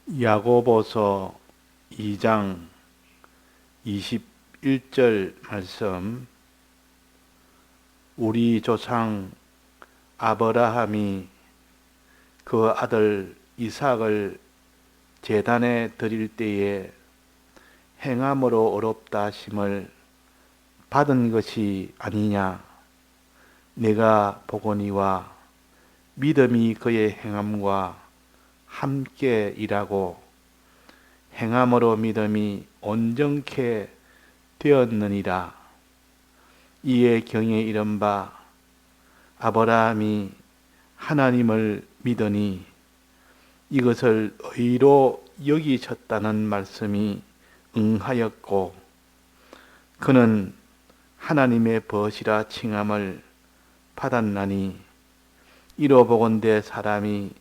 야고보서 2장 21절 말씀. 우리 조상 아브라함이 그 아들 이삭을 제단에 드릴 때에 행함으로 어렵다 하심을 받은 것이 아니냐. 내가 보거니와 믿음이 그의 행함과 함께 일하고 행함으로 믿음이 온전케 되었느니라. 이에 경에 이른 바 아브라함이 하나님을 믿으니 이것을 의로 여기셨다는 말씀이 응하였고, 그는 하나님의 벗이라 칭함을 받았나니, 이로 보건대 사람이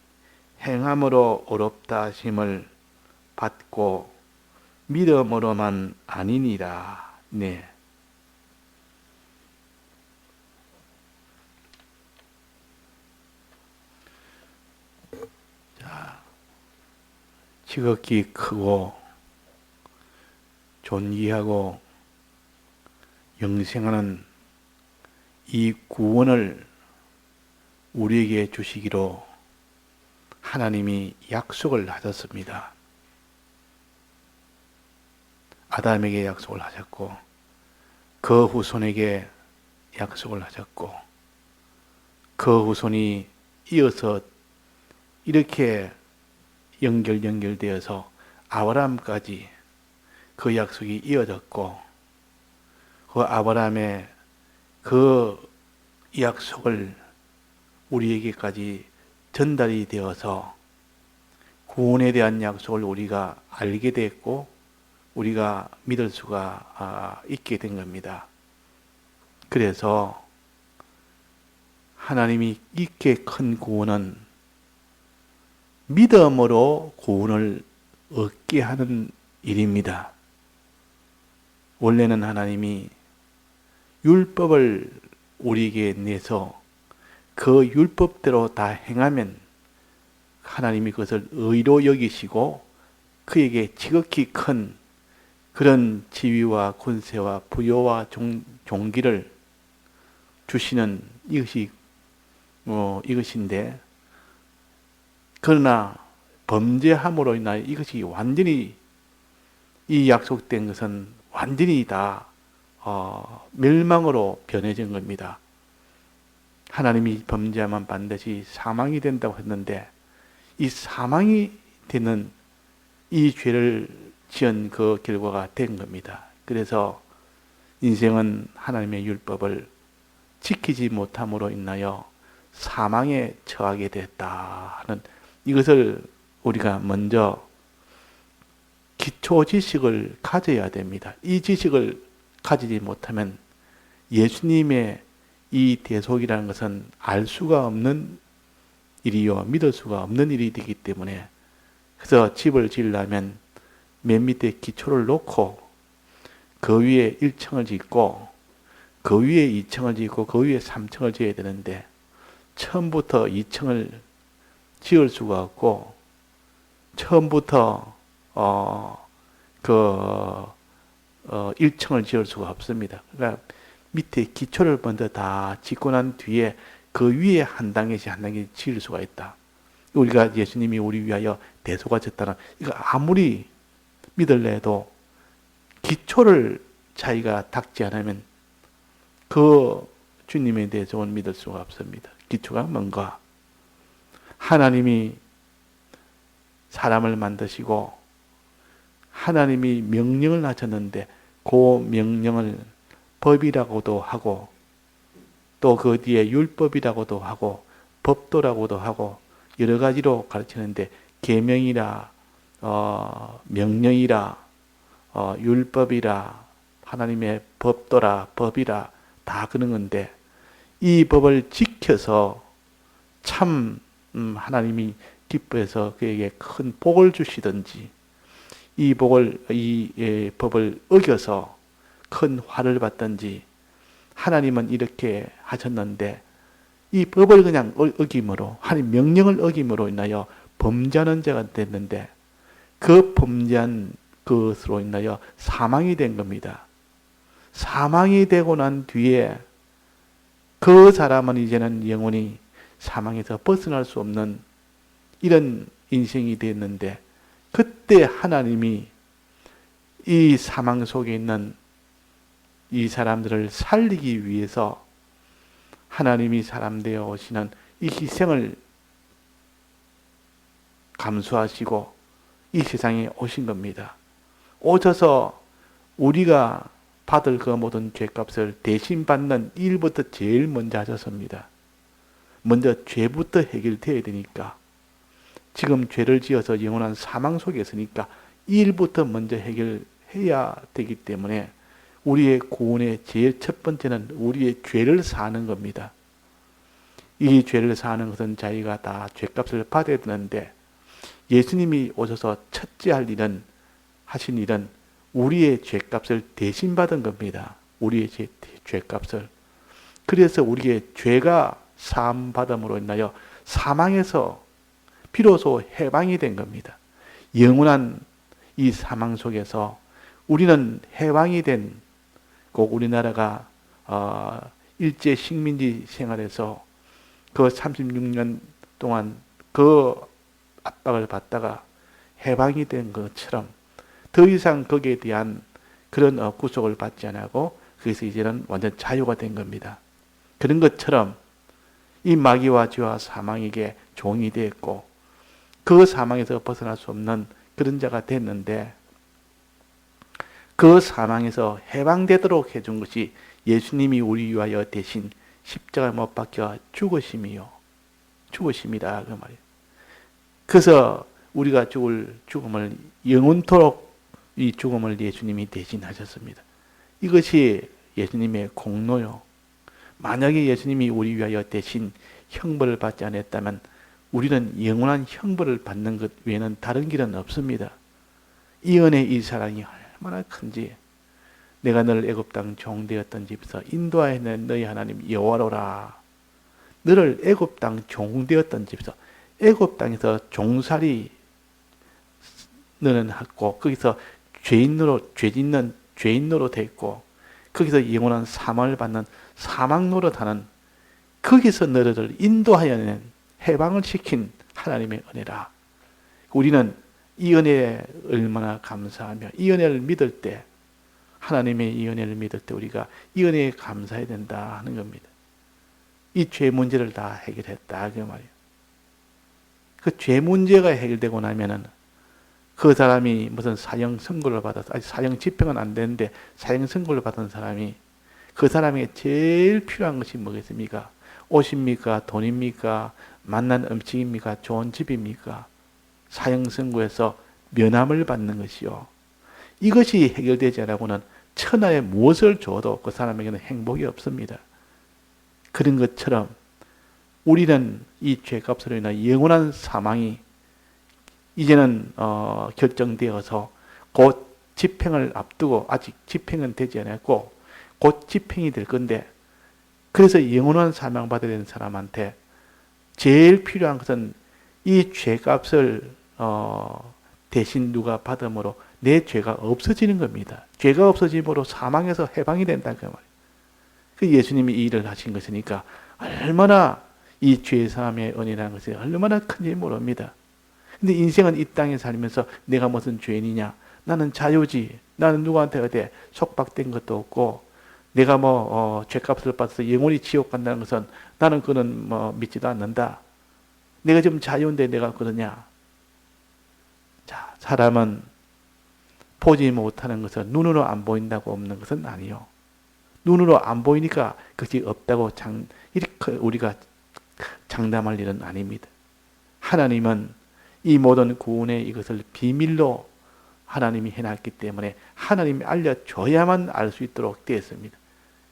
행함으로 어렵다 하심을 받고 믿음으로만 아니니라. 네. 자, 지극히 크고 존귀하고 영생하는 이 구원을 우리에게 주시기로 하나님이 약속을 하셨습니다. 아담에게 약속을 하셨고, 그 후손에게 약속을 하셨고, 그 후손이 이어서 이렇게 연결되어서 아브라함까지 그 약속이 이어졌고, 그 아브라함의 그 약속을 우리에게까지 전달이 되어서 구원에 대한 약속을 우리가 알게 됐고 우리가 믿을 수가 있게 된 겁니다. 그래서 하나님이 이렇게 큰 구원은 믿음으로 구원을 얻게 하는 일입니다. 원래는 하나님이 율법을 우리에게 내서 그 율법대로 다 행하면 하나님이 그것을 의로 여기시고 그에게 지극히 큰 그런 지위와 권세와 부여와 종기를 주시는 이것인데, 그러나 범죄함으로 인하여 이것이 완전히, 이 약속된 것은 완전히 다 멸망으로 변해진 겁니다. 하나님이 범죄하면 반드시 사망이 된다고 했는데, 이 사망이 되는 이 죄를 지은 그 결과가 된 겁니다. 그래서 인생은 하나님의 율법을 지키지 못함으로 인하여 사망에 처하게 됐다 하는, 이것을 우리가 먼저 기초 지식을 가져야 됩니다. 이 지식을 가지지 못하면 예수님의 이 대속이라는 것은 알 수가 없는 일이요, 믿을 수가 없는 일이 되기 때문에, 그래서 집을 지으려면 맨 밑에 기초를 놓고 그 위에 1층을 짓고 그 위에 2층을 짓고 그 위에 3층을 지어야 되는데, 처음부터 2층을 지을 수가 없고 처음부터 1층을 지을 수가 없습니다. 그러니까 밑에 기초를 먼저 다 짓고 난 뒤에 그 위에 한 단계씩 한 단계씩 지을 수가 있다. 우리가 예수님이 우리 위하여 대속하셨다는, 이거 아무리 믿을래 해도 기초를 자기가 닦지 않으면 그 주님의 대속은 믿을 수가 없습니다. 기초가 뭔가? 하나님이 사람을 만드시고 하나님이 명령을 하셨는데 그 명령을 법이라고도 하고 또 그 뒤에 율법이라고도 하고 법도라고도 하고 여러 가지로 가르치는데, 계명이라 명령이라 율법이라 하나님의 법도라 법이라 다 그런 건데, 이 법을 지켜서 참 하나님이 기뻐해서 그에게 큰 복을 주시든지, 이 법을 어겨서 큰 화를 받든지, 하나님은 이렇게 하셨는데 이 법을 그냥 어김으로, 하나님 명령을 어김으로 인하여 범죄하는 자가 됐는데, 그 범죄한 것으로 인하여 사망이 된 겁니다. 사망이 되고 난 뒤에 그 사람은 이제는 영원히 사망에서 벗어날 수 없는 이런 인생이 됐는데, 그때 하나님이 이 사망 속에 있는 이 사람들을 살리기 위해서 하나님이 사람 되어 오시는 이 희생을 감수하시고 이 세상에 오신 겁니다. 오셔서 우리가 받을 그 모든 죄값을 대신 받는 일부터 제일 먼저 하셨습니다. 먼저 죄부터 해결되어야 되니까, 지금 죄를 지어서 영원한 사망 속에 있으니까 이 일부터 먼저 해결해야 되기 때문에 우리의 구원의 제일 첫 번째는 우리의 죄를 사는 겁니다. 이 죄를 사는 것은 자기가 다 죄값을 받아야 되는데, 예수님이 오셔서 첫째 하신 일은 우리의 죄값을 대신 받은 겁니다. 우리의 죄값을. 그래서 우리의 죄가 사함받음으로 인하여 사망에서 비로소 해방이 된 겁니다. 영원한 이 사망 속에서 우리는 해방이 된, 꼭 우리나라가 일제 식민지 생활에서 그 36년 동안 그 압박을 받다가 해방이 된 것처럼 더 이상 거기에 대한 그런 구속을 받지 않고, 그래서 이제는 완전 자유가 된 겁니다. 그런 것처럼 이 마귀와 죄와 사망에게 종이 되었고, 그 사망에서 벗어날 수 없는 그런 자가 됐는데, 그 사망에서 해방되도록 해준 것이 예수님이 우리 위하여 대신 십자가에 못 박혀 죽으심이다, 그 말이에요. 그래서 우리가 죽을 죽음을 영원토록 이 죽음을 예수님이 대신하셨습니다. 이것이 예수님의 공로요. 만약에 예수님이 우리 위하여 대신 형벌을 받지 않았다면 우리는 영원한 형벌을 받는 것 외에는 다른 길은 없습니다. 이 은혜, 이 사랑이 얼마나 큰지. 내가 너를 애굽 땅 종되었던 집에서 인도하였는 너희 하나님 여호와로라. 너를 애굽 땅 종되었던 집에서, 애굽 땅에서 종살이 너는 했고, 거기서 죄짓는 죄인으로 됐고, 거기서 영원한 사망을 받는 사망 노릇하는, 거기서 너를 인도하여낸, 해방을 시킨 하나님의 은혜라. 우리는 이 은혜에 얼마나 감사하며 이 은혜를 믿을 때, 하나님의 이 은혜를 믿을 때 우리가 이 은혜에 감사해야 된다 하는 겁니다. 이 죄 문제를 다 해결했다 그 말이에요. 그 죄 문제가 해결되고 나면은 그 사람이 무슨 사형 선고를 받아서, 아직 사형 집행은 안 되는데 사형 선고를 받은 사람이, 그 사람에게 제일 필요한 것이 뭐겠습니까? 옷입니까? 돈입니까? 맛난 음식입니까? 좋은 집입니까? 사형 선고에서 면함을 받는 것이요. 이것이 해결되지 않고는 천하에 무엇을 줘도 그 사람에게는 행복이 없습니다. 그런 것처럼 우리는 이 죄값으로 인한 영원한 사망이 이제는 결정되어서 곧 집행을 앞두고, 아직 집행은 되지 않았고 곧 집행이 될 건데, 그래서 영원한 사망 받아야 되는 사람한테 제일 필요한 것은 이 죄값을 대신 누가 받음으로 내 죄가 없어지는 겁니다. 죄가 없어짐으로 사망에서 해방이 된다 그 말이에요. 그 예수님이 이 일을 하신 것이니까 얼마나 이 죄 사함의 은혜라는 것이 얼마나 큰지 모릅니다. 근데 인생은 이 땅에 살면서 내가 무슨 죄인이냐? 나는 자유지. 나는 누구한테 어디 속박된 것도 없고, 내가 죄값을 받아서 영원히 지옥 간다는 것은 나는 그는 믿지도 않는다. 내가 지금 자유인데 내가 그러냐? 자, 사람은 보지 못하는 것은 눈으로 안 보인다고 없는 것은 아니요. 눈으로 안 보이니까 그것이 없다고 이렇게 우리가 장담할 일은 아닙니다. 하나님은 이 모든 구원의 이것을 비밀로 하나님이 해놨기 때문에 하나님이 알려줘야만 알 수 있도록 되었습니다.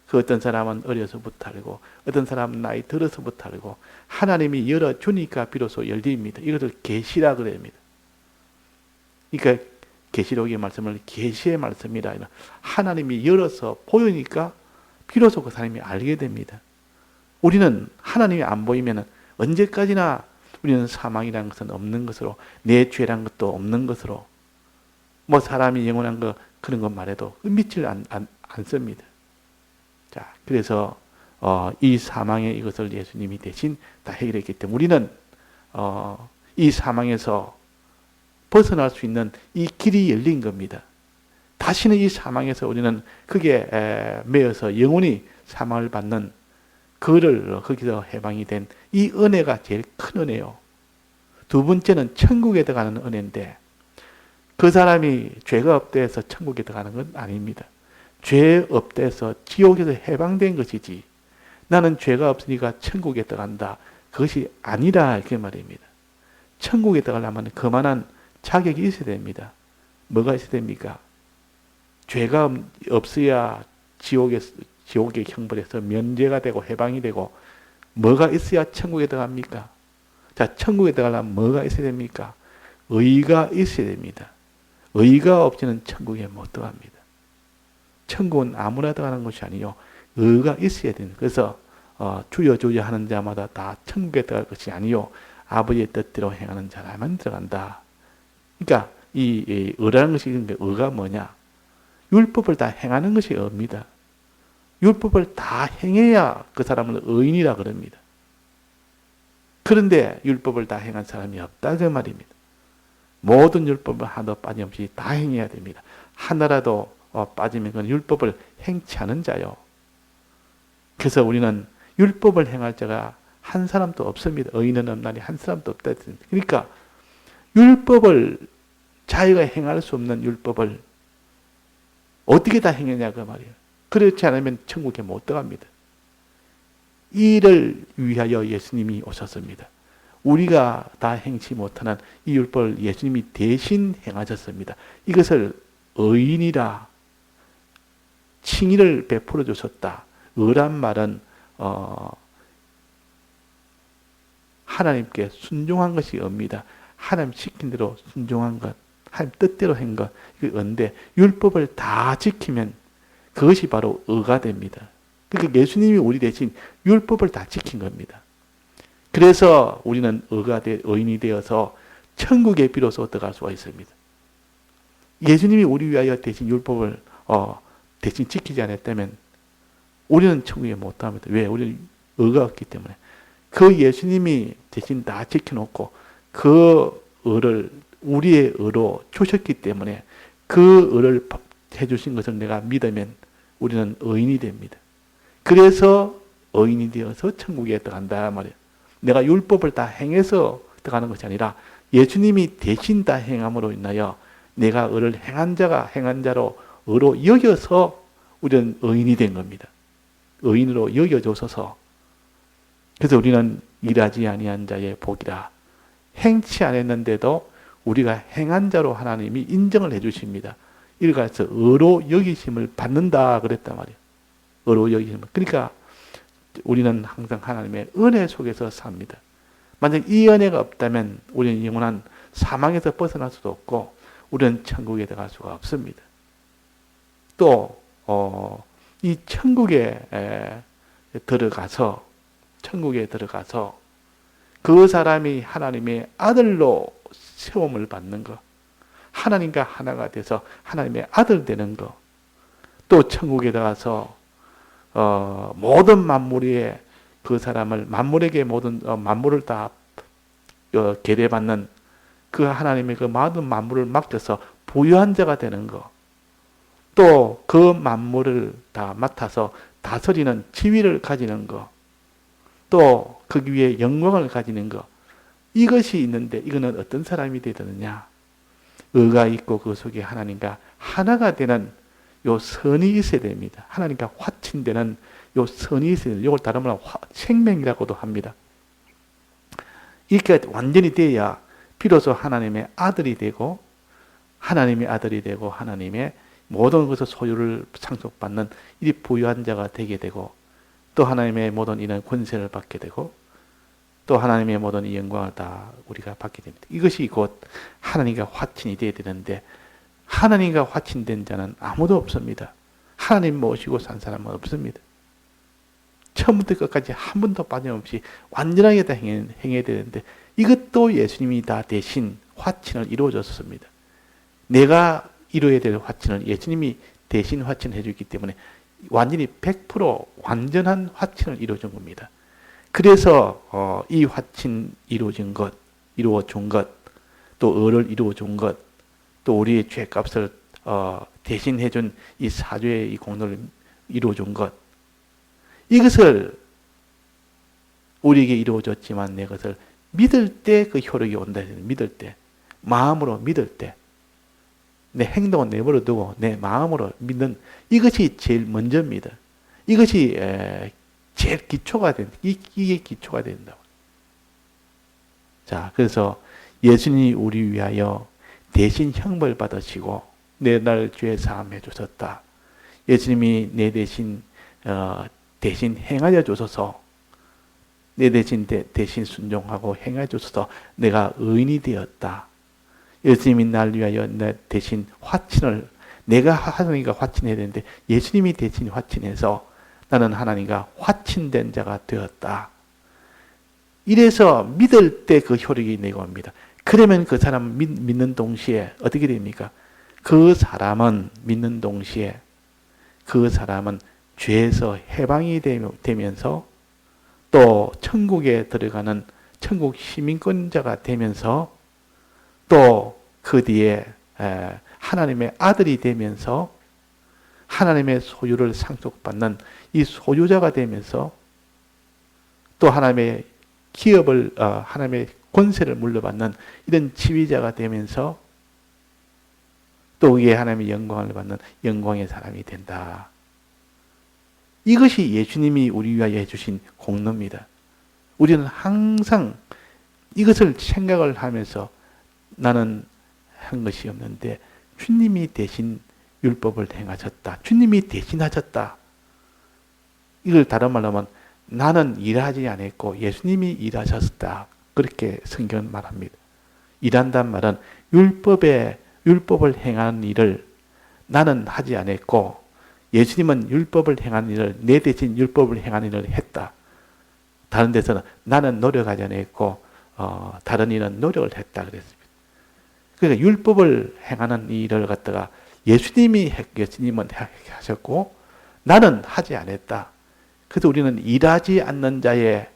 그 어떤 사람은 어려서부터 알고, 어떤 사람은 나이 들어서부터 알고, 하나님이 열어주니까 비로소 열립니다. 이것을 계시라 그럽니다. 그러니까 계시록의 말씀을 계시의 말씀이라, 하나님이 열어서 보이니까 비로소 그 사람이 알게 됩니다. 우리는 하나님이 안 보이면 언제까지나 우리는 사망이라는 것은 없는 것으로, 내 죄란 것도 없는 것으로, 뭐 사람이 영원한 거 그런 것 말해도 믿질 않습니다. 자, 그래서 이 사망의 이것을 예수님이 대신 다 해결했기 때문에 우리는 이 사망에서 벗어날 수 있는 이 길이 열린 겁니다. 다시는 이 사망에서 우리는 그게 매여서 영원히 사망을 받는 그를 거기서 해방이 된 이 은혜가 제일 큰 은혜요. 두 번째는 천국에 들어가는 은혜인데 그 사람이 죄가 없다 해서 천국에 들어가는 건 아닙니다. 죄 없다 해서 지옥에서 해방된 것이지 나는 죄가 없으니까 천국에 들어간다. 그것이 아니라 그 말입니다. 천국에 들어가려면 그만한 자격이 있어야 됩니다. 뭐가 있어야 됩니까? 죄가 없어야 지옥의 형벌에서 면제가 되고 해방이 되고 뭐가 있어야 천국에 들어갑니까? 자, 천국에 들어가려면 뭐가 있어야 됩니까? 의가 있어야 됩니다. 의가 없이는 천국에 못 들어갑니다. 천국은 아무나 들어가는 것이 아니요 의가 있어야 됩니다. 그래서 주여 주여 하는 자마다 다 천국에 들어갈 것이 아니요 아버지의 뜻대로 행하는 자라만 들어간다. 그러니까 이 의라는 것이 의가 뭐냐? 율법을 다 행하는 것이 의입니다. 율법을 다 행해야 그 사람은 의인이라 그럽니다. 그런데 율법을 다 행한 사람이 없다 그 말입니다. 모든 율법을 하나도 빠짐없이 다 행해야 됩니다. 하나라도 빠지면 그건 율법을 행치 않은 자요. 그래서 우리는 율법을 행할 자가 한 사람도 없습니다. 의인은 없나니 한 사람도 없다. 그러니까 율법을 자기가 행할 수 없는 율법을 어떻게 다 행했냐 그 말이에요. 그렇지 않으면 천국에 못 들어갑니다. 이를 위하여 예수님이 오셨습니다. 우리가 다 행치 못하는 이 율법을 예수님이 대신 행하셨습니다. 이것을 의인이라 칭의를 베풀어 주셨다. 의란 말은 하나님께 순종한 것이 의입니다. 하나님 시킨 대로 순종한 것, 하나님 뜻대로 한 것, 이게 의인데 율법을 다 지키면 그것이 바로 의가 됩니다. 그러니까 예수님이 우리 대신 율법을 다 지킨 겁니다. 그래서 우리는 의인이 되어서 천국에 비로소 들어갈 수가 있습니다. 예수님이 우리 위하여 대신 율법을 대신 지키지 않았다면 우리는 천국에 못 들어갑니다. 왜? 우리는 의가 없기 때문에. 그 예수님이 대신 다 지켜놓고 그 의를 우리의 의로 주셨기 때문에 그 의를 해주신 것을 내가 믿으면 우리는 의인이 됩니다. 그래서 의인이 되어서 천국에 들어간다 말이에요. 내가 율법을 다 행해서 들어가는 것이 아니라 예수님이 대신 다 행함으로 인하여 내가 의를 행한 자로 의로 여겨서 우리는 의인이 된 겁니다. 의인으로 여겨줘서 그래서 우리는 일하지 아니한 자의 복이라. 행치 않았는데도 우리가 행한 자로 하나님이 인정을 해주십니다. 이래서 의로 여기심을 받는다 그랬단 말이에요. 의로 여기심을. 그러니까 우리는 항상 하나님의 은혜 속에서 삽니다. 만약 이 은혜가 없다면 우리는 영원한 사망에서 벗어날 수도 없고 우리는 천국에 들어갈 수가 없습니다. 또 이 천국에 들어가서 그 사람이 하나님의 아들로 세움을 받는 것, 하나님과 하나가 돼서 하나님의 아들 되는 것, 또 천국에 들어가서 모든 만물에 그 사람을 만물에게 모든 만물을 다 계례받는 그 하나님의 그 모든 만물을 맡겨서 부유한 자가 되는 것, 또 그 만물을 다 맡아서 다스리는 지위를 가지는 것, 또 그 위에 영광을 가지는 것, 이것이 있는데 이거는 어떤 사람이 되느냐? 의가 있고 그 속에 하나님과 하나가 되는 요 선이 있어야 됩니다. 하나님과 화친되는 요 선이 있어야 됩니다. 이걸 다른 말로 생명이라고도 합니다. 이렇게 완전히 돼야 비로소 하나님의 아들이 되고 하나님의 모든 것을 소유를 상속받는 이 부유한 자가 되게 되고 또 하나님의 모든 이런 권세를 받게 되고 또 하나님의 모든 이 영광을 다 우리가 받게 됩니다. 이것이 곧 하나님과 화친이 되어야 되는데 하나님과 화친된 자는 아무도 없습니다. 하나님 모시고 산 사람은 없습니다. 처음부터 끝까지 한 번도 빠짐없이 완전하게 다 행해야 되는데 이것도 예수님이 다 대신 화친을 이루어줬습니다. 내가 이루어야 될 화친을 예수님이 대신 화친해 주기 때문에 완전히 100% 완전한 화친을 이루어준 겁니다. 그래서 이 화친 이루어진 것, 이루어준 것, 또 을을 이루어준 것, 또 우리의 죄값을 대신해준 이 사죄의 이 공로를 이루어준 것, 이것을 우리에게 이루어졌지만 내 것을 믿을 때 그 효력이 온다. 믿을 때, 마음으로 믿을 때, 내 행동은 내버려 두고 내 마음으로 믿는 이것이 제일 먼저입니다. 이것이 제일 기초가 된다. 이게 기초가 된다. 자, 그래서 예수님이 우리 위하여 대신 형벌 받으시고 내 날 죄 사함해 주셨다. 예수님이 내 대신 대신 행하여 주소서. 내 대신 순종하고 행하여 주소서. 내가 의인이 되었다. 예수님이 날 위하여 내 대신 화친을 내가 하나님과 화친해야 되는데 예수님이 대신 화친해서 나는 하나님과 화친된 자가 되었다. 이래서 믿을 때 그 효력이 내고 옵니다. 그러면 그 사람 믿는 동시에 어떻게 됩니까? 그 사람은 믿는 동시에 그 사람은 죄에서 해방이 되면서 또 천국에 들어가는 천국 시민권자가 되면서 또 그 뒤에 하나님의 아들이 되면서 하나님의 소유를 상속받는 이 소유자가 되면서 또 하나님의 기업을 하나님의 권세를 물려받는 이런 지휘자가 되면서 또 이게 하나님의 영광을 받는 영광의 사람이 된다. 이것이 예수님이 우리 위하여 해주신 공로입니다. 우리는 항상 이것을 생각을 하면서 나는 한 것이 없는데 주님이 대신 율법을 행하셨다. 주님이 대신하셨다. 이걸 다른 말로 하면 나는 일하지 않았고 예수님이 일하셨다. 그렇게 성경은 말합니다. 일한다는 말은 율법을 행하는 일을 나는 하지 않았고 예수님은 율법을 행하는 일을 내 대신 율법을 행하는 일을 했다. 다른 데서는 나는 노력하지 않았고 다른 이는 노력을 했다 그랬습니다. 그러니까 율법을 행하는 일을 갖다가 예수님은 하셨고 나는 하지 않았다. 그래서 우리는 일하지 않는 자의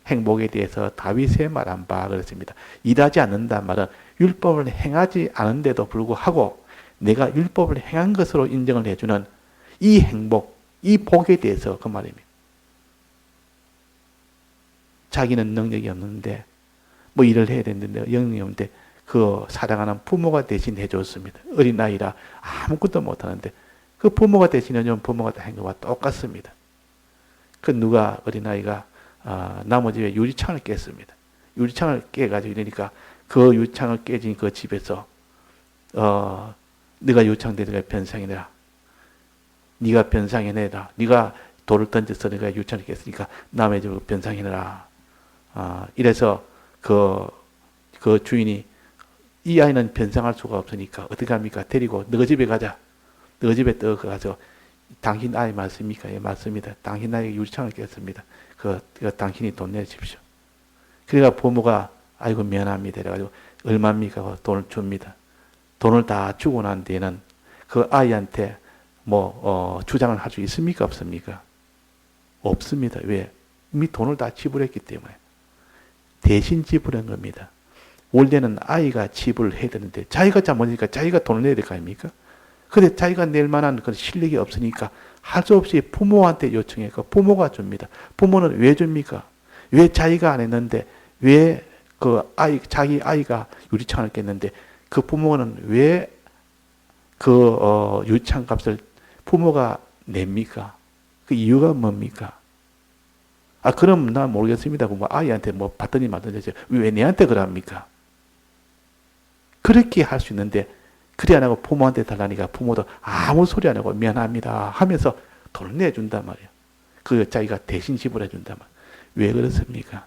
행복에 대해서 다윗의 말한 바 그렇습니다. 일하지 않는다는 말은 율법을 행하지 않은데도 불구하고 내가 율법을 행한 것으로 인정을 해주는 이 행복, 이 복에 대해서 그 말입니다. 자기는 능력이 없는데 뭐 일을 해야 되는데 능력이 없는데 그 사랑하는 부모가 대신 해줬습니다. 어린아이라 아무것도 못하는데 그 부모가 대신해주면 부모가 다 한 것과 똑같습니다. 그 누가 어린아이가 나무 집에 유리창을 깼습니다. 유리창을 깨가지고 이러니까 그 유리창을 깨진 그 집에서 네가 유리창 대들가 변상해내라. 네가 변상해내라. 네가 돌을 던져서 네가 유리창을 깼으니까 남의 집을 변상해내라. 이래서 그 주인이 이 아이는 변상할 수가 없으니까 어떻게 합니까? 데리고 너 집에 가자. 너 집에 가서 당신 아이 맞습니까? 예, 맞습니다. 당신 아이가 유리창을 깼습니다. 당신이 돈 내십시오. 그러니까 부모가 아이고 미안합니다. 그래가지고 얼마입니까? 돈을 줍니다. 돈을 다 주고 난 뒤에는 그 아이한테 주장을 할 수 있습니까? 없습니까? 없습니다. 왜? 이미 돈을 다 지불했기 때문에. 대신 지불한 겁니다. 원래는 아이가 지불을 해야 되는데 자기가 잘못하니까 자기가 돈을 내야 될 거 아닙니까? 근데 자기가 낼 만한 그런 실력이 없으니까 할 수 없이 부모한테 요청해서 부모가 줍니다. 부모는 왜 줍니까? 왜 자기가 안 했는데 왜 자기 아이가 유리창을 깼는데 그 부모는 왜 유리창 값을 부모가 냅니까? 그 이유가 뭡니까? 그럼 난 모르겠습니다. 부모 아이한테 받더니 말더니 왜 내한테 그럽니까? 그렇게 할 수 있는데 그래 안 하고 부모한테 달라니까 부모도 아무 소리 안 하고 미안합니다 하면서 돈을 내준단 말이에요. 자기가 대신 지불해 준단 말이에요. 왜 그렇습니까?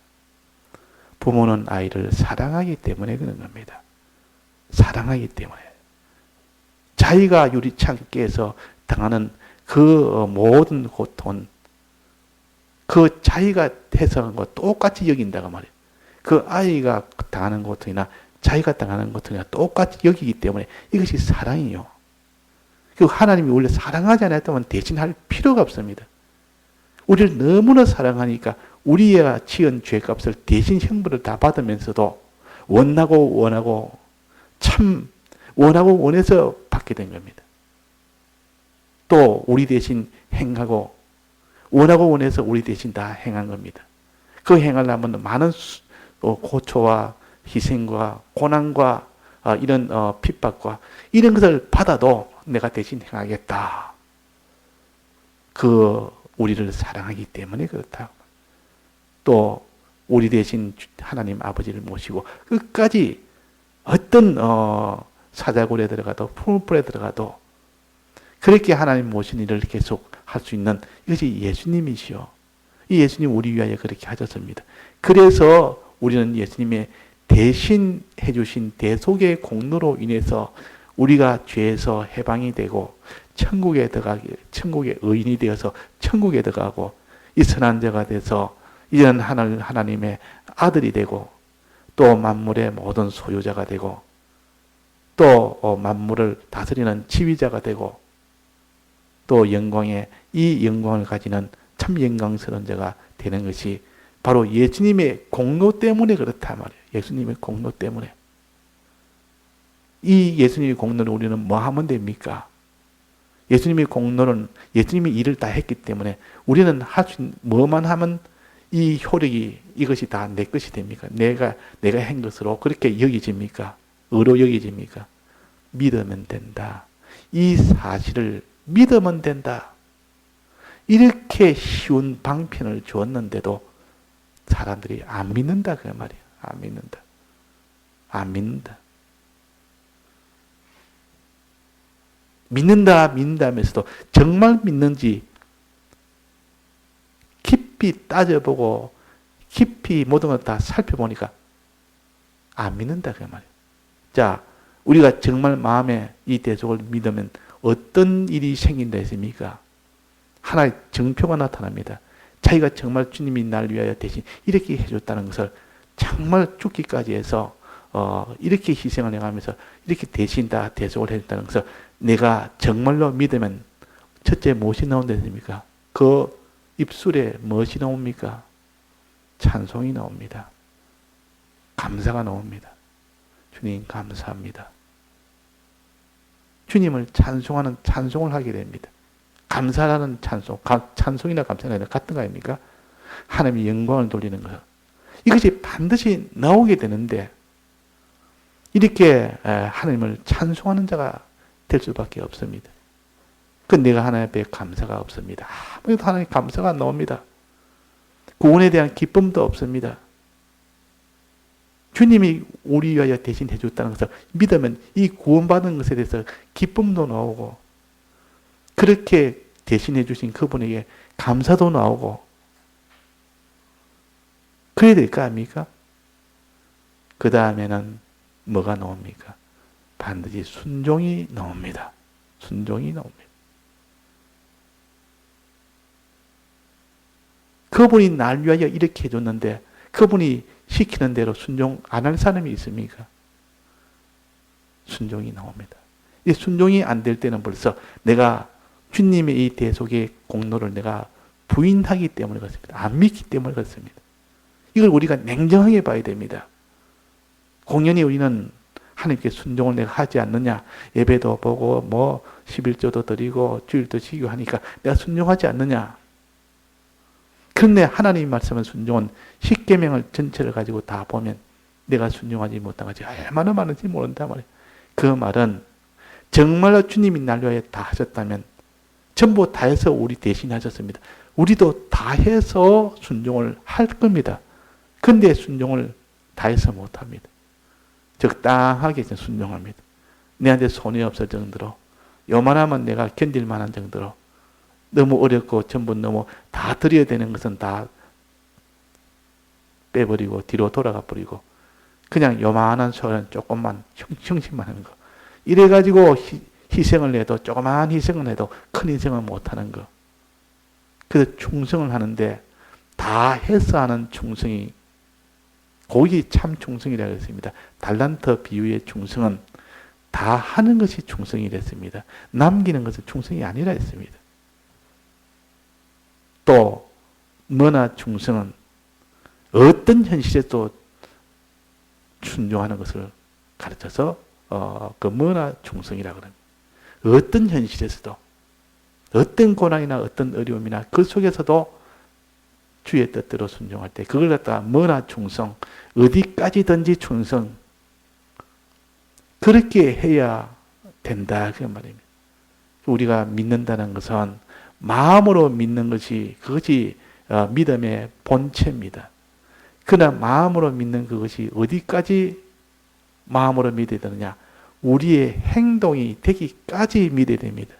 부모는 아이를 사랑하기 때문에 그런 겁니다. 사랑하기 때문에. 자기가 유리창 깨서 당하는 그 모든 고통, 자기가 해서한 거 똑같이 여긴다고 말이에요. 그 아이가 당하는 고통이나 자기가 당하는 것들과 똑같이 여기기 때문에 이것이 사랑이요. 그리고 하나님이 원래 사랑하지 않았다면 대신할 필요가 없습니다. 우리를 너무나 사랑하니까 우리가 지은 죄값을 대신 형벌을 다 받으면서도 원하고 원해서 받게 된 겁니다. 또 우리 대신 행하고 원해서 우리 대신 다 행한 겁니다. 그 행하려면 많은 고초와 희생과 고난과 이런 핍박과 이런 것을 받아도 내가 대신 행하겠다. 우리를 사랑하기 때문에 그렇다. 또 우리 대신 하나님 아버지를 모시고 끝까지 어떤 사자굴에 들어가도 풀불에 들어가도 그렇게 하나님 모신 일을 계속 할 수 있는 이것이 예수님이시요. 이 예수님 우리 위하여 그렇게 하셨습니다. 그래서 우리는 예수님의 대신 해주신 대속의 공로로 인해서 우리가 죄에서 해방이 되고 천국의 의인이 되어서 천국에 들어가고 이 선한 자가 돼서 이제는 하나님의 아들이 되고 또 만물의 모든 소유자가 되고 또 만물을 다스리는 지휘자가 되고 또 이 영광을 가지는 참 영광스러운 자가 되는 것이 바로 예수님의 공로 때문에 그렇단 말이에요. 예수님의 공로 때문에. 이 예수님의 공로를 우리는 뭐 하면 됩니까? 예수님의 공로는 예수님이 일을 다 했기 때문에 우리는 할 수 있는 뭐만 하면 이 효력이 이것이 다 내 것이 됩니까? 내가 한 것으로 그렇게 여기집니까? 의로 여기집니까? 믿으면 된다. 이 사실을 믿으면 된다. 이렇게 쉬운 방편을 주었는데도 사람들이 안 믿는다 그 말이에요. 안 믿는다. 안 믿는다. 믿는다 하면서도 정말 믿는지 깊이 따져보고 깊이 모든 걸 다 살펴보니까 안 믿는다 그 말이에요. 자, 우리가 정말 마음에 이 대속을 믿으면 어떤 일이 생긴다 했습니까? 하나의 정표가 나타납니다. 자기가 정말 주님이 날 위하여 대신 이렇게 해줬다는 것을 정말 죽기까지 해서 이렇게 희생을 해가면서 이렇게 대신 다 대속을 해줬다는 것을 내가 정말로 믿으면 첫째 무엇이 나온다 했습니까? 그 입술에 무엇이 나옵니까? 찬송이 나옵니다. 감사가 나옵니다. 주님 감사합니다. 주님을 찬송하는 찬송을 하게 됩니다. 감사라는 찬송이나 감사가 같은 거 아닙니까? 하나님의 영광을 돌리는 것. 이것이 반드시 나오게 되는데 이렇게 하나님을 찬송하는 자가 될 수밖에 없습니다. 그 내가 하나님 앞에 감사가 없습니다. 아무래도 하나님 감사가 안 나옵니다. 구원에 대한 기쁨도 없습니다. 주님이 우리 위하여 대신 해줬다는 것을 믿으면 이 구원받은 것에 대해서 기쁨도 나오고 그렇게 대신해 주신 그분에게 감사도 나오고 그래야 될 거 아닙니까? 그 다음에는 뭐가 나옵니까? 반드시 순종이 나옵니다. 순종이 나옵니다. 그분이 날 위하여 이렇게 해줬는데 그분이 시키는 대로 순종 안 할 사람이 있습니까? 순종이 나옵니다. 이 순종이 안 될 때는 벌써 내가 주님의 이 대속의 공로를 내가 부인하기 때문에 그렇습니다. 안 믿기 때문에 그렇습니다. 이걸 우리가 냉정하게 봐야 됩니다. 공연히 우리는 하나님께 순종을 내가 하지 않느냐, 예배도 보고 11조도 드리고 주일도 지키고 하니까 내가 순종하지 않느냐. 그런데 하나님의 말씀은 순종은 십계명을 전체를 가지고 다 보면 내가 순종하지 못한 것이 얼마나 많은지 모른단 말이에요. 그 말은 정말로 주님이 날 위하여 다 하셨다면 전부 다 해서 우리 대신 하셨습니다. 우리도 다 해서 순종을 할 겁니다. 그런데 순종을 다 해서 못합니다. 적당하게 순종합니다. 내한테 손이 없을 정도로 요만하면 내가 견딜 만한 정도로 너무 어렵고 전부 너무 다 드려야 되는 것은 다 빼버리고 뒤로 돌아가 버리고 그냥 요만한 소리는 조금만 형식만 하는 거. 이래가지고 희생을 해도 조그마한 희생을 해도 큰 희생을 못하는 거. 그래서 충성을 하는데 다 해서 하는 충성이 그게 참 충성이라고 했습니다. 달란트 비유의 충성은 다 하는 것이 충성이라 했습니다. 남기는 것은 충성이 아니라 했습니다. 또 뭐나 충성은 어떤 현실에도 순종하는 것을 가르쳐서 그 뭐나 충성이라고 합니다. 어떤 현실에서도 어떤 고난이나 어떤 어려움이나 그 속에서도 주의 뜻대로 순종할 때 그걸 갖다가 뭐나 충성, 어디까지든지 충성, 그렇게 해야 된다 그 말입니다. 우리가 믿는다는 것은 마음으로 믿는 것이 그것이 믿음의 본체입니다. 그러나 마음으로 믿는 그것이 어디까지 마음으로 믿어야 되느냐? 우리의 행동이 되기까지 믿어야 됩니다.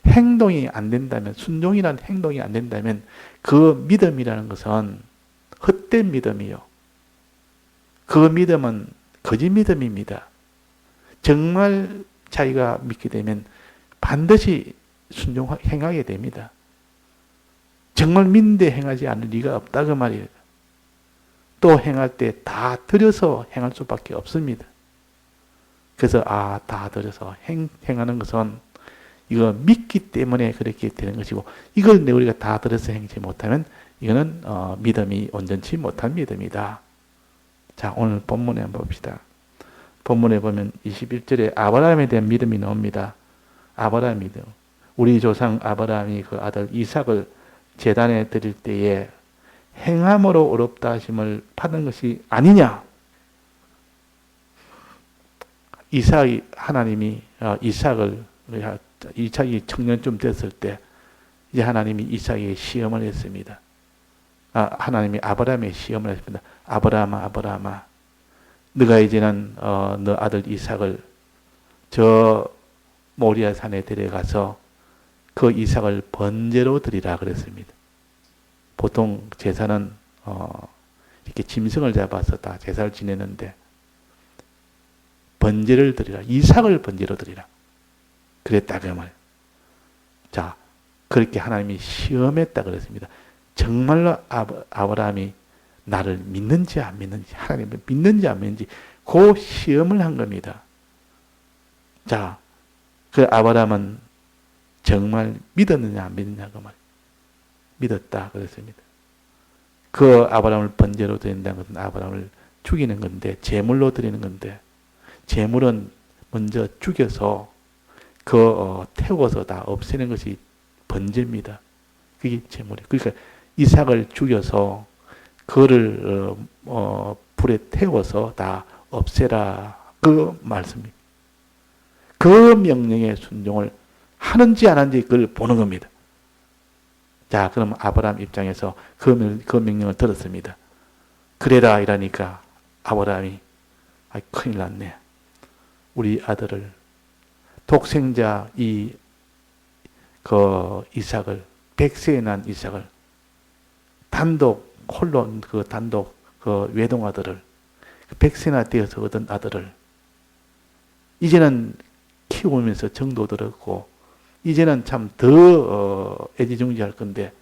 행동이 안 된다면, 순종이라는 행동이 안 된다면 그 믿음이라는 것은 헛된 믿음이요. 그 믿음은 거짓 믿음입니다. 정말 자기가 믿게 되면 반드시 행하게 됩니다. 정말 믿는데 행하지 않을 리가 없다 그 말이에요. 또 행할 때 다 들여서 행할 수밖에 없습니다. 그래서 다 들여서 행하는 것은 이거 믿기 때문에 그렇게 되는 것이고 이걸 우리가 다 들여서 행하지 못하면 이거는 믿음이 온전치 못한 믿음이다. 자, 오늘 본문에 한번 봅시다. 본문에 보면 21절에 아브라함에 대한 믿음이 나옵니다. 아브라함 믿음. 우리 조상 아브라함이 그 아들 이삭을 제단에 드릴 때에 행함으로 어렵다 하심을 받은 것이 아니냐. 하나님이 이삭이 청년쯤 됐을 때 이제 하나님이 이삭에게 시험을 했습니다. 하나님이 아브라함의 시험을 했습니다. 아브라함아 너가 이제는 너 아들 이삭을 저 모리아 산에 데려가서 그 이삭을 번제로 드리라 그랬습니다. 보통 제사는 이렇게 짐승을 잡아서 다 제사를 지내는데 번제를 드리라. 이삭을 번제로 드리라. 그랬다 그 말. 자, 그렇게 하나님이 시험했다 그랬습니다. 정말로 아브라함이 나를 믿는지 안 믿는지, 하나님을 믿는지 안 믿는지 그 시험을 한 겁니다. 자, 그 아브라함은 정말 믿었느냐 안 믿느냐 그 말. 믿었다 그랬습니다. 그 아브라함을 번제로 드린다는 것은 아브라함을 죽이는 건데, 제물로 드리는 건데, 제물은 먼저 죽여서 태워서 다 없애는 것이 번제입니다. 그게 제물이에요. 그러니까 이삭을 죽여서 그를 불에 태워서 다 없애라 그 말씀입니다. 그 명령에 순종을 하는지 안 하는지 그걸 보는 겁니다. 자, 그럼 아브라함 입장에서 그 명령을 들었습니다. 그래라 이러니까 아브라함이 큰일 났네. 우리 아들을 독생자 이삭을 100세에 난 이삭을 단독 외동 아들을 100세나 되어서 얻은 아들을 이제는 키우면서 정도 들었고 이제는 참 더 애지중지할 건데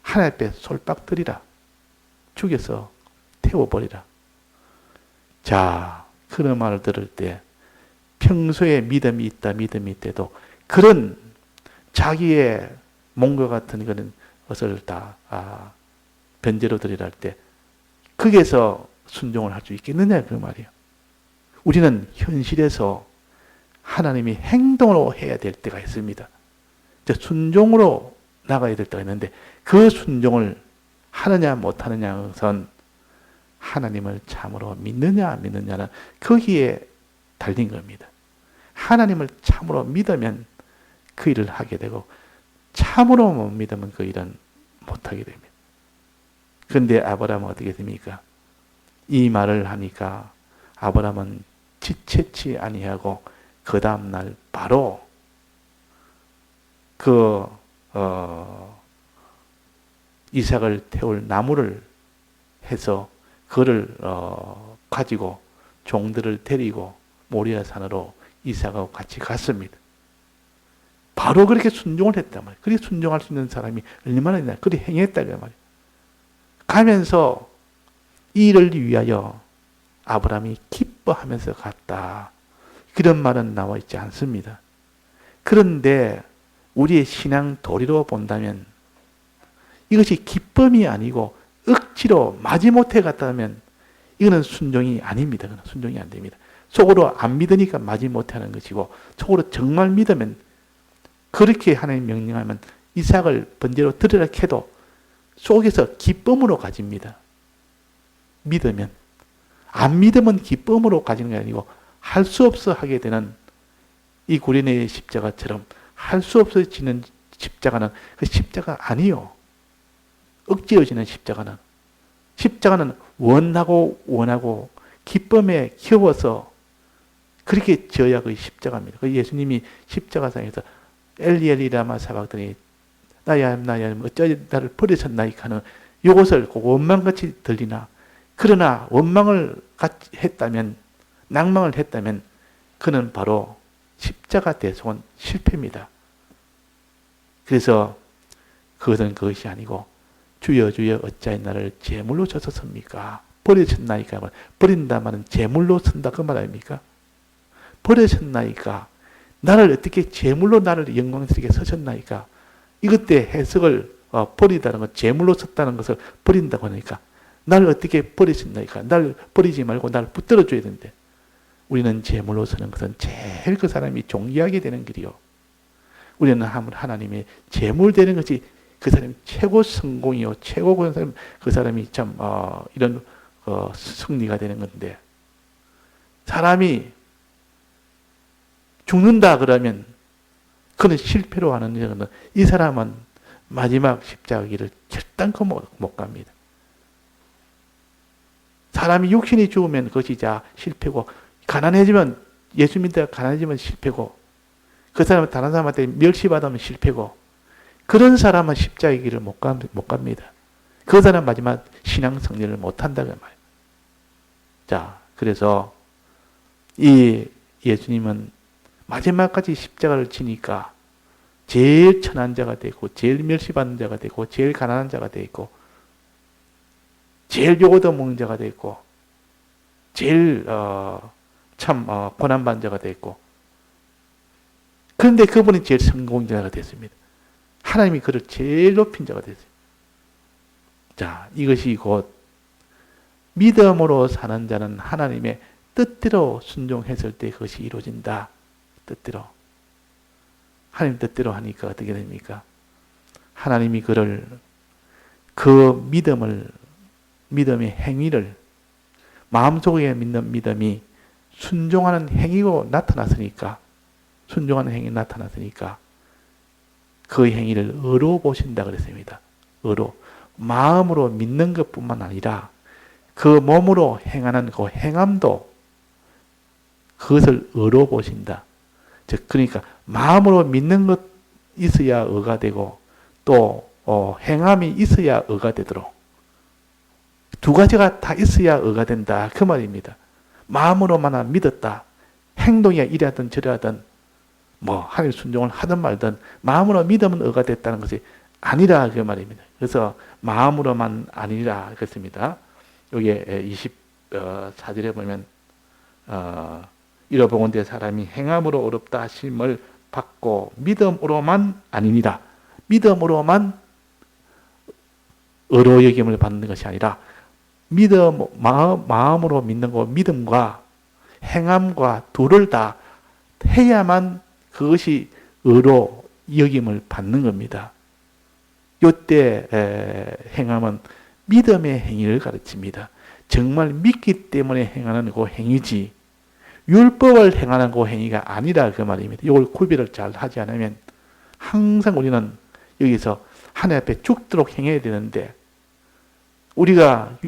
하나님 앞에 솔박 들이라. 죽여서 태워버리라. 자, 그런 말을 들을 때 평소에 믿음이 있대도 그런 자기의 몸과 같은 그런 것을 다 변제로 드리라 할 때 거기에서 순종을 할 수 있겠느냐 그 말이에요. 우리는 현실에서 하나님이 행동으로 해야 될 때가 있습니다. 순종으로 나가야 될 때가 있는데 그 순종을 하느냐 못하느냐는 것은 하나님을 참으로 믿느냐 안 믿느냐는 거기에 달린 겁니다. 하나님을 참으로 믿으면 그 일을 하게 되고 참으로 못 믿으면 그 일은 못하게 됩니다. 그런데 아브라함은 어떻게 됩니까? 이 말을 하니까 아브라함은 지체치 아니하고 그 다음날 바로 이삭을 태울 나무를 해서 그를 가지고 종들을 데리고 모리아 산으로 이삭하고 같이 갔습니다. 바로 그렇게 순종을 했단 말이에요. 그렇게 순종할 수 있는 사람이 얼마나 있나. 그렇게 행했다 그 말이에요. 가면서 이 일을 위하여 아브라함이 기뻐하면서 갔다. 그런 말은 나와 있지 않습니다. 그런데 우리의 신앙 도리로 본다면 이것이 기쁨이 아니고 억지로 마지못해 갔다면 이거는 순종이 아닙니다. 그건 순종이 안 됩니다. 속으로 안 믿으니까 마지못해 하는 것이고 속으로 정말 믿으면 그렇게 하나님 명령하면 이삭을 번제로 드리라 해도 속에서 기쁨으로 가집니다. 믿으면. 안 믿으면 기쁨으로 가지는 게 아니고 할 수 없어 하게 되는 이 구레네의 십자가처럼 할 수 없어지는 십자가는 그 십자가 아니요. 억지로 지는 십자가는 원하고 기쁨에 키워서 그렇게 지어야 그 십자가입니다. 그 예수님이 십자가상에서 엘리 라마 사박더니 나야 어쩌 나를 버리셨나이까 하는 이것을 원망같이 들리나 그러나 원망을 했다면 낭망을 했다면 그는 바로 십자가 대속은 실패입니다. 그래서 그것은 그것이 아니고 주여 주여 어찌하여 나를 제물로 주셨습니까? 버리셨나이까? 버린다 말은 제물로 쓴다 그 말 아닙니까? 버리셨나이까? 나를 어떻게 제물로 나를 영광스럽게 서셨나이까? 이것 때 해석을 버리다는 것, 제물로 썼다는 것을 버린다고 하니까 나를 어떻게 버리셨나이까? 나를 버리지 말고 나를 붙들어 줘야 되는데 우리는 제물로 서는 것은 제일 그 사람이 존귀하게 되는 길이요. 우리는 하나님의 제물 되는 것이 그 사람이 최고 성공이요. 최고 그 사람이 참 이런 승리가 되는 건데 사람이 죽는다 그러면 그는 실패로 하는 일은 이 사람은 마지막 십자가 길을 결단코 못 갑니다. 사람이 육신이 죽으면 그것이 실패고 가난해지면 예수 믿다가 가난해지면 실패고 그 사람은 다른 사람한테 멸시받으면 실패고 그런 사람은 십자가의 길을 못 갑니다. 그 사람 마지막 신앙 승리를 못한다고 말이에요. 자, 그래서 이 예수님은 마지막까지 십자가를 지니까 제일 천한 자가 되고 제일 멸시받는 자가 되고 제일 가난한 자가 되고 제일 요거도 먹는 자가 되고 제일 고난받는 자가 되고 그런데 그분이 제일 성공자가 됐습니다. 하나님이 그를 제일 높인 자가 됐어요. 자, 이것이 곧 믿음으로 사는 자는 하나님의 뜻대로 순종했을 때 그것이 이루어진다. 뜻대로. 하나님 뜻대로 하니까 어떻게 됩니까? 하나님이 그를 그 믿음의 행위를 마음속에 믿는 믿음이 순종하는 행위로 나타났으니까 순종하는 행위 나타났으니까 그 행위를 의로 보신다 그랬습니다. 의로. 마음으로 믿는 것뿐만 아니라 그 몸으로 행하는 그 행함도 그것을 의로 보신다. 즉 그러니까 마음으로 믿는 것 있어야 의가 되고 또 행함이 있어야 의가 되도록 두 가지가 다 있어야 의가 된다. 그 말입니다. 마음으로만 믿었다. 행동이 이래하든 저래하든 하나님 순종을 하든 말든 마음으로 믿으면 의가 됐다는 것이 아니라 그 말입니다. 그래서 마음으로만 아니라 그렇습니다. 여기에 24절에 보면 이러보건대 사람이 행함으로 어렵다 하심을 받고 믿음으로만 아니니라. 믿음으로만 의로 여김을 받는 것이 아니라 마음으로 믿는 거 믿음과 행함과 둘을 다 해야만 그것이 의로 여김을 받는 겁니다. 이때 행함은 믿음의 행위를 가르칩니다. 정말 믿기 때문에 행하는 그 행위지 율법을 행하는 그 행위가 아니라 그 말입니다. 이걸 구별을 잘 하지 않으면 항상 우리는 여기서 하나님 앞에 죽도록 행해야 되는데 우리가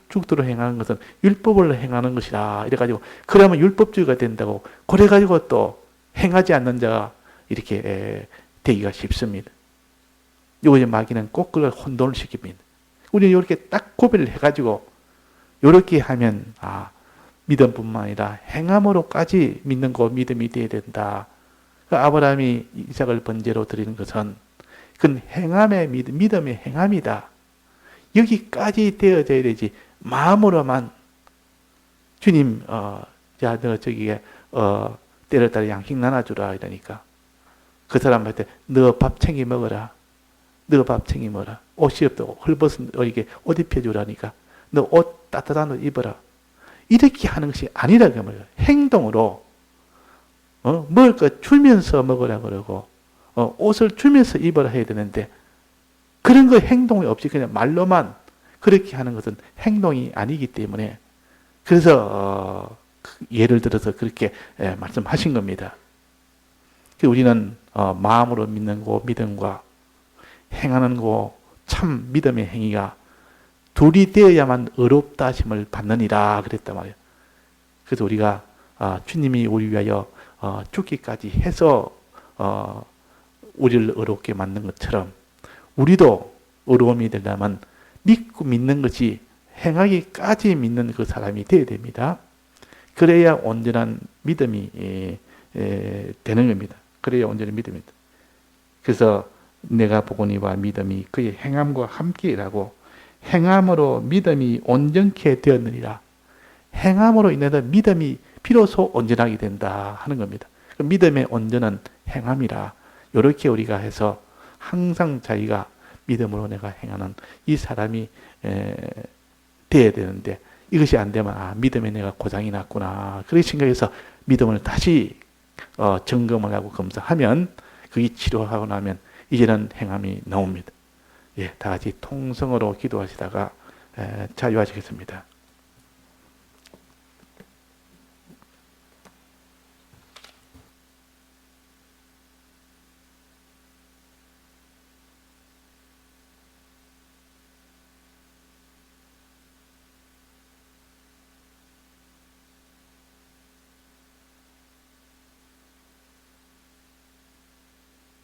죽도록 행하는 것은 율법을 행하는 것이다. 이래가지고 그러면 율법주의가 된다고 그래가지고 또 행하지 않는 자가 이렇게 되기가 쉽습니다. 이것이 마귀는 꼭 그걸 혼돈을 시킵니다. 우리는 이렇게 딱 구별을 해가지고 이렇게 하면 믿음뿐만 아니라 행함으로까지 믿는 거 믿음이 되어야 된다. 아브라함이 이삭을 번제로 드리는 것은 그건 행함의 믿음의 행함이다. 여기까지 되어져야 되지 마음으로만 주님, 야, 너 저기에 때렸다 양식 나눠주라 이러니까 그 사람한테 너 밥 챙겨 먹어라. 너 밥 챙겨 먹어라. 옷이 없다고 헐벗은 너에게 옷 입혀주라니까 너 옷 따뜻한 옷 입어라. 이렇게 하는 것이 아니라고 말이에요. 행동으로 먹을 거 주면서 먹으라 그러고 옷을 주면서 입어라 해야 되는데 그런 거 행동이 없이 그냥 말로만 그렇게 하는 것은 행동이 아니기 때문에 그래서 예를 들어서 그렇게 말씀하신 겁니다. 우리는 마음으로 믿는 거 믿음과 행하는 거 참 믿음의 행위가 둘이 되어야만 의롭다 하심을 받느니라 그랬단 말이에요. 그래서 우리가 주님이 우리 위하여 죽기까지 해서 우리를 의롭게 만든 것처럼 우리도 의로움이 되려면 믿고 믿는 것이 행하기까지 믿는 그 사람이 되어야 됩니다. 그래야 온전한 믿음이 되는 겁니다. 그래야 온전한 믿음입니다. 그래서 내가 보거니와 믿음이 그의 행함과 함께 일하고 행함으로 믿음이 온전케 되었느니라. 행함으로 인해서 믿음이 비로소 온전하게 된다 하는 겁니다. 믿음의 온전한 행함이라. 이렇게 우리가 해서 항상 자기가 믿음으로 내가 행하는 이 사람이 돼야 되는데 이것이 안 되면 믿음에 내가 고장이 났구나. 그렇게 생각해서 믿음을 다시 점검을 하고 검사하면 그게 치료하고 나면 이제는 행함이 나옵니다. 다 같이 통성으로 기도하시다가 자유하시겠습니다.